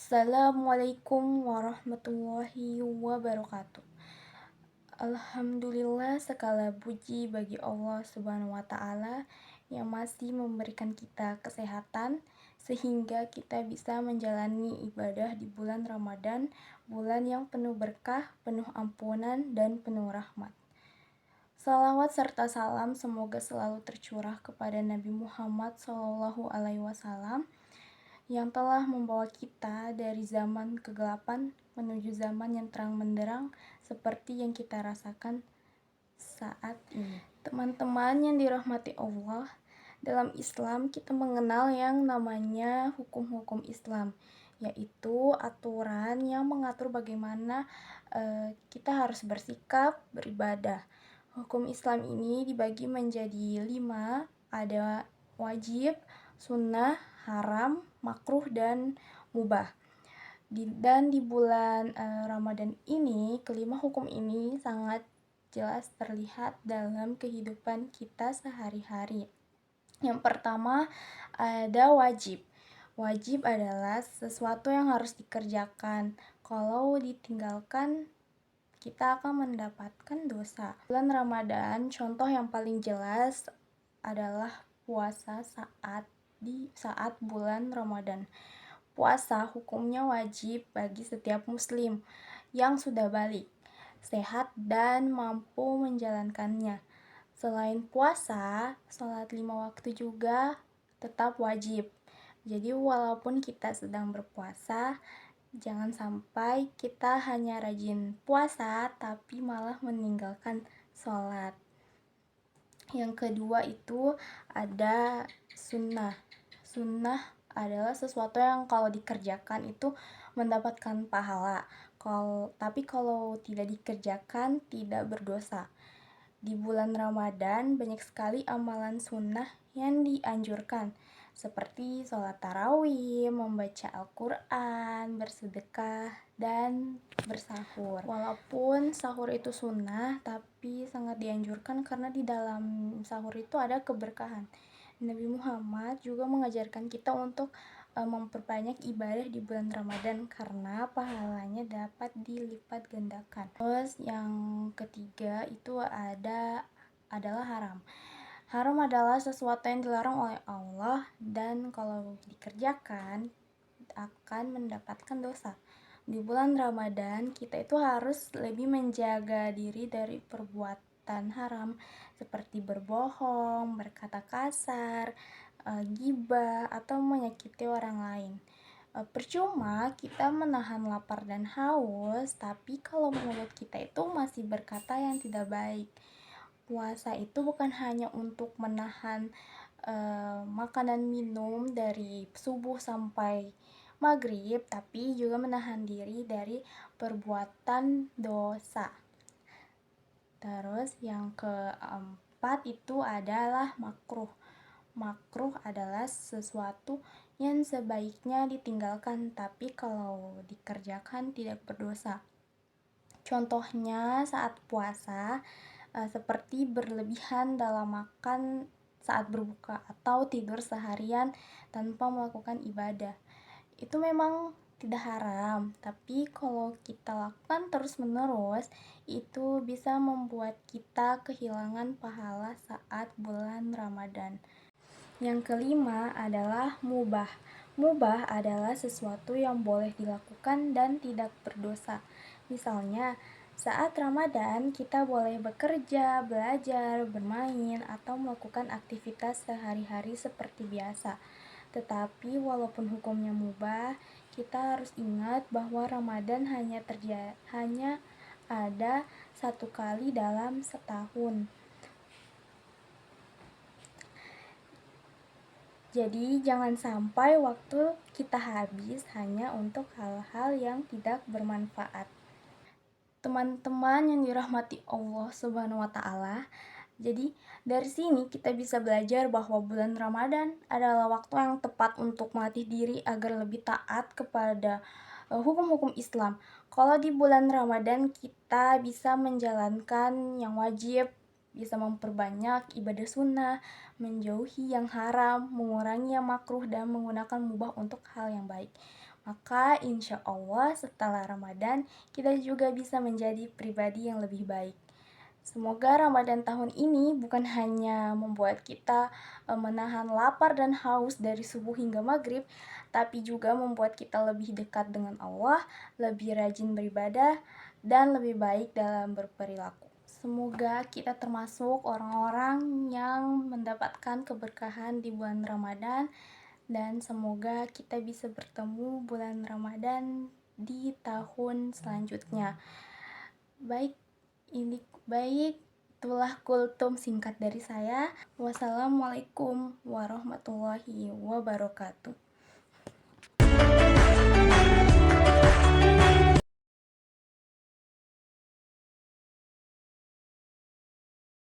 Assalamualaikum warahmatullahi wabarakatuh. Alhamdulillah, segala puji bagi Allah Subhanahu wa Ta'ala yang masih memberikan kita kesehatan sehingga kita bisa menjalani ibadah di bulan Ramadan, bulan yang penuh berkah, penuh ampunan, dan penuh rahmat. Salawat serta salam semoga selalu tercurah kepada Nabi Muhammad SAW yang telah membawa kita dari zaman kegelapan menuju zaman yang terang benderang seperti yang kita rasakan saat ini. Teman-teman yang dirahmati Allah, dalam Islam kita mengenal yang namanya hukum-hukum Islam, yaitu aturan yang mengatur bagaimana kita harus bersikap, beribadah. Hukum Islam ini dibagi menjadi 5, ada wajib, sunnah, haram, makruh, dan mubah. Dan di bulan Ramadan ini, kelima hukum ini sangat jelas terlihat dalam kehidupan kita sehari-hari. Yang pertama ada wajib. Wajib adalah sesuatu yang harus dikerjakan. Kalau ditinggalkan, kita akan mendapatkan dosa. Bulan Ramadan, contoh yang paling jelas adalah puasa saat bulan Ramadan. Puasa hukumnya wajib bagi setiap muslim yang sudah balik, sehat, dan mampu menjalankannya. Selain puasa, sholat 5 waktu juga tetap wajib. Jadi walaupun kita sedang berpuasa, jangan sampai kita hanya rajin puasa tapi malah meninggalkan sholat. Yang kedua itu ada sunnah. Sunnah adalah sesuatu yang kalau dikerjakan itu mendapatkan pahala. Tapi kalau tidak dikerjakan tidak berdosa. Di bulan Ramadan banyak sekali amalan sunnah yang dianjurkan, seperti sholat tarawih, membaca Al-Quran, bersedekah, dan bersahur. Walaupun sahur itu sunnah, tapi sangat dianjurkan karena di dalam sahur itu ada keberkahan. Nabi Muhammad juga mengajarkan kita untuk memperbanyak ibadah di bulan Ramadan karena pahalanya dapat dilipat gandakan. Terus yang ketiga itu adalah haram. Haram adalah sesuatu yang dilarang oleh Allah dan kalau dikerjakan akan mendapatkan dosa. Di bulan Ramadan kita itu harus lebih menjaga diri dari perbuatan haram seperti berbohong, berkata kasar, ghibah, atau menyakiti orang lain. Percuma kita menahan lapar dan haus, tapi kalau mulut kita itu masih berkata yang tidak baik. Puasa itu bukan hanya untuk menahan makanan minum dari subuh sampai maghrib, tapi juga menahan diri dari perbuatan dosa. Terus yang keempat itu adalah makruh. Makruh adalah sesuatu yang sebaiknya ditinggalkan, tapi kalau dikerjakan tidak berdosa. Contohnya saat puasa, seperti berlebihan dalam makan saat berbuka atau tidur seharian tanpa melakukan ibadah. Itu memang tidak haram, tapi kalau kita lakukan terus-menerus, itu bisa membuat kita kehilangan pahala saat bulan Ramadan. Yang kelima adalah mubah. Mubah adalah sesuatu yang boleh dilakukan dan tidak berdosa. Misalnya, saat Ramadan kita boleh bekerja, belajar, bermain, atau melakukan aktivitas sehari-hari seperti biasa. Tetapi walaupun hukumnya mubah, kita harus ingat bahwa Ramadan hanya ada satu kali dalam setahun. Jadi jangan sampai waktu kita habis hanya untuk hal-hal yang tidak bermanfaat. Teman-teman yang dirahmati Allah Subhanahu wa Ta'ala, jadi dari sini kita bisa belajar bahwa bulan Ramadan adalah waktu yang tepat untuk melatih diri agar lebih taat kepada hukum-hukum Islam. Kalau di bulan Ramadan kita bisa menjalankan yang wajib, bisa memperbanyak ibadah sunnah, menjauhi yang haram, mengurangi yang makruh, dan menggunakan mubah untuk hal yang baik. Maka insya Allah setelah Ramadan kita juga bisa menjadi pribadi yang lebih baik. Semoga Ramadan tahun ini bukan hanya membuat kita menahan lapar dan haus dari subuh hingga maghrib, tapi juga membuat kita lebih dekat dengan Allah, lebih rajin beribadah, dan lebih baik dalam berperilaku. Semoga kita termasuk orang-orang yang mendapatkan keberkahan di bulan Ramadan, dan semoga kita bisa bertemu bulan Ramadan di tahun selanjutnya. Baik, itulah kultum singkat dari saya. Wassalamualaikum warahmatullahi wabarakatuh.